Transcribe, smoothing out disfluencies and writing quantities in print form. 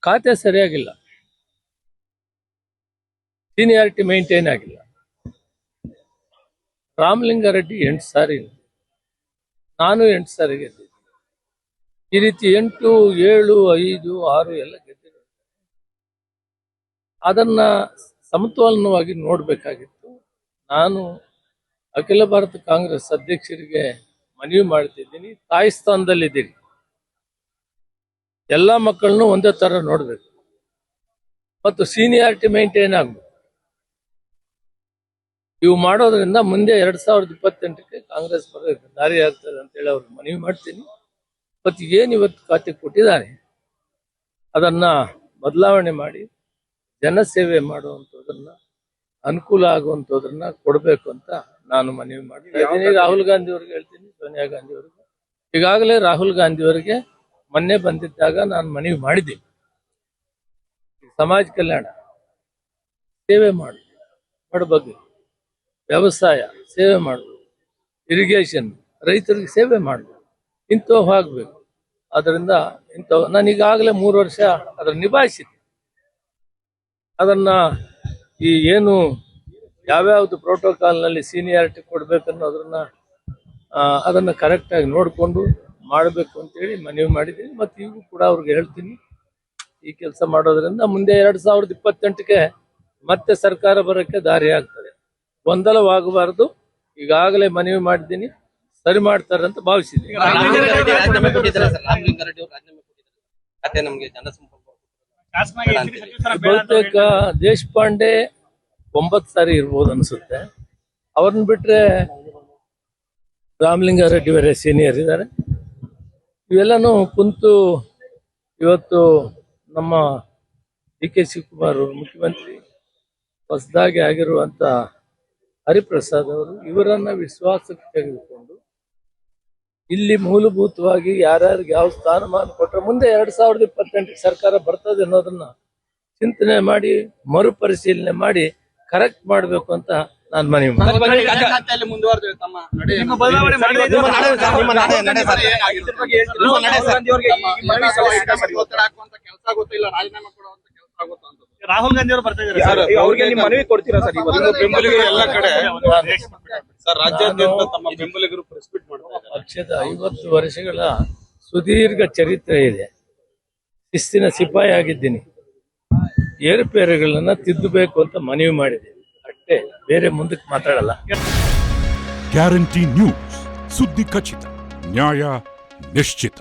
ಖಾತೆ ಸರಿಯಾಗಿಲ್ಲ, seniority maintain ಆಗಿಲ್ಲ. ರಾಮಲಿಂಗಾರೆಡ್ಡಿ 8 ಸಾರಿ, ನಾನು 8 ಸಾರಿ ಗೆದ್ದಿದ್ದೆ. ಈ ರೀತಿ 8, 7, 5, 6 ಎಲ್ಲ ಗೆದ್ದಿರೋ ಅದನ್ನ ಸಮತೋಲನವಾಗಿ ನೋಡ್ಬೇಕಾಗಿತ್ತು. ನಾನು ಅಖಿಲ ಭಾರತ ಕಾಂಗ್ರೆಸ್ ಅಧ್ಯಕ್ಷರಿಗೆ ಮನವಿ ಮಾಡ್ತಿದ್ದೀನಿ, ತಾಯಿ ಸ್ಥಾನದಲ್ಲಿದ್ದೀರಿ, ಎಲ್ಲ ಮಕ್ಕಳನ್ನು ಒಂದೇ ತರ ನೋಡ್ಬೇಕು ಮತ್ತು ಸೀನಿಯಾರಿಟಿ ಮೇಂಟೈನ್ ಆಗ್ಬೇಕು. ಇವು ಮಾಡೋದ್ರಿಂದ ಮುಂದೆ 2028ಕ್ಕೆ ಕಾಂಗ್ರೆಸ್ ಬರೋದಕ್ಕೆ ದಾರಿ ಆಗ್ತದೆ ಅಂತೇಳಿ ಅವ್ರಿಗೆ ಮನವಿ ಮಾಡ್ತೀನಿ. ಮತ್ತು ಏನು ಇವತ್ತು ಖಾತೆ ಕೊಟ್ಟಿದ್ದಾರೆ ಅದನ್ನ ಬದಲಾವಣೆ ಮಾಡಿ ಜನಸೇವೆ ಮಾಡುವಂಥದ್ದನ್ನ, ಅನುಕೂಲ ಆಗುವಂಥದ್ದನ್ನ ಕೊಡಬೇಕು ಅಂತ ನಾನು ಮನವಿ ಮಾಡ್ತಾ ಇದ್ದೀನಿ. ರಾಹುಲ್ ಗಾಂಧಿ ಅವ್ರಿಗೆ ಹೇಳ್ತೀನಿ, ಸೋನಿಯಾ ಗಾಂಧಿ ಅವ್ರಿಗೆ. ಈಗಾಗಲೇ ರಾಹುಲ್ ಗಾಂಧಿ ಅವರಿಗೆ ಮೊನ್ನೆ ಬಂದಿದ್ದಾಗ ನಾನು ಮನವಿ ಮಾಡಿದ್ದೀನಿ, ಸಮಾಜ ಕಲ್ಯಾಣ ಸೇವೆ ಮಾಡು, ಬಡಬಗ್ಗರಿಗೆ ವ್ಯವಸಾಯ ಸೇವೆ ಮಾಡಬೇಕು, ಇರಿಗೇಷನ್ ರೈತರಿಗೆ ಸೇವೆ ಮಾಡಬೇಕು, ಇಂಥವು ಆಗಬೇಕು. ಅದರಿಂದ ಇಂಥವು ನಾನು ಈಗಾಗಲೇ 3 ವರ್ಷ ಅದನ್ನು ನಿಭಾಯಿಸಿದ್ದೆ. ಅದನ್ನ ಈ ಏನು ಯಾವ್ಯಾವ್ದು ಪ್ರೋಟೋಕಾಲ್ನಲ್ಲಿ ಸೀನಿಯಾರಿಟಿ ಕೊಡ್ಬೇಕನ್ನೋದನ್ನ ಅದನ್ನು ಕರೆಕ್ಟಾಗಿ ನೋಡಿಕೊಂಡು ಮಾಡಬೇಕು ಅಂತೇಳಿ ಮನವಿ ಮಾಡಿದ್ದೀನಿ. ಮತ್ತು ಈಗೂ ಕೂಡ ಅವ್ರಿಗೆ ಹೇಳ್ತೀನಿ, ಈ ಕೆಲಸ ಮಾಡೋದ್ರಿಂದ ಮುಂದೆ 2028ಕ್ಕೆ ಮತ್ತೆ ಸರ್ಕಾರ ಬರೋಕ್ಕೆ ದಾರಿ ಆಗ್ತದೆ. ಗೊಂದಲವಾಗಬಾರ್ದು. ಈಗಾಗಲೇ ಮನವಿ ಮಾಡಿದ್ದೀನಿ, ಸರಿ ಮಾಡ್ತಾರೆ ಅಂತ ಭಾವಿಸಿದ್ದೀನಿ. ಬಹುತೇಕ ದೇಶಪಾಂಡೆ 9 ಸಾರಿ ಇರ್ಬೋದು ಅನ್ಸುತ್ತೆ. ಅವ್ರನ್ನ ಬಿಟ್ರೆ ರಾಮಲಿಂಗಾರೆಡ್ಡಿ ಅವರೇ ಸೀನಿಯರ್ ಇದ್ದಾರೆ. ಇವೆಲ್ಲನೂ ಕುಂತು ಇವತ್ತು ನಮ್ಮ ಡಿ.ಕೆ. ಶಿವಕುಮಾರ್ ಮುಖ್ಯಮಂತ್ರಿ, ಹೊಸದಾಗಿ ಆಗಿರುವಂತ ಹರಿಪ್ರಸಾದ್ ಅವರು ಇವರನ್ನ ವಿಶ್ವಾಸಕ್ಕೆ ತೆಗೆದುಕೊಂಡು ಇಲ್ಲಿ ಮೂಲಭೂತವಾಗಿ ಯಾರ್ಯಾರಿಗೆ ಯಾವ ಸ್ಥಾನಮಾನ ಕೊಟ್ಟರೆ ಮುಂದೆ 2028ಕ್ಕೆ ಸರ್ಕಾರ ಬರ್ತದೆ ಅನ್ನೋದನ್ನ ಚಿಂತನೆ ಮಾಡಿ ಮರುಪರಿಶೀಲನೆ ಮಾಡಿ ಕರೆಕ್ಟ್ ಮಾಡಬೇಕು ಅಂತ ನಾನು ಮನವಿ ರಾಹುಲ್ ಗಾಂಧಿ ಅವರು ಬರ್ತಾ ಇದ್ದಾರೆ, ಅವ್ರಿಗೆ ನೀವು ಮನವಿ ಕೊಡ್ತೀರಾ ಸರ್? ಬೆಂಬಲಿಗರು ಎಲ್ಲ ಕಡೆ ಸರ್, ರಾಜ್ಯಾದ್ಯಂತ ತಮ್ಮ ಬೆಂಬಲಿಗರು ಪ್ರೆಸ್ ಮೀಟ್ ಮಾಡ್ತಾರೆ. ಪಕ್ಷದ 50 ವರ್ಷಗಳ ಸುದೀರ್ಘ ಚರಿತ್ರೆ ಇದೆ. ಶಿಸ್ತಿನ ಸಿಪಾಯಿ ಆಗಿದ್ದೀನಿ. ಏರುಪೇರುಗಳನ್ನ ತಿದ್ದಬೇಕು ಅಂತ ಮನವಿ ಮಾಡಿದ್ದೀನಿ ಅಷ್ಟೇ, ಬೇರೆ ಮುಂದಕ್ಕೆ ಮಾತಾಡಲ್ಲ. ಗ್ಯಾರಂಟಿ ನ್ಯೂಸ್, ಸುದ್ದಿ ಖಚಿತ, ನ್ಯಾಯ ನಿಶ್ಚಿತ.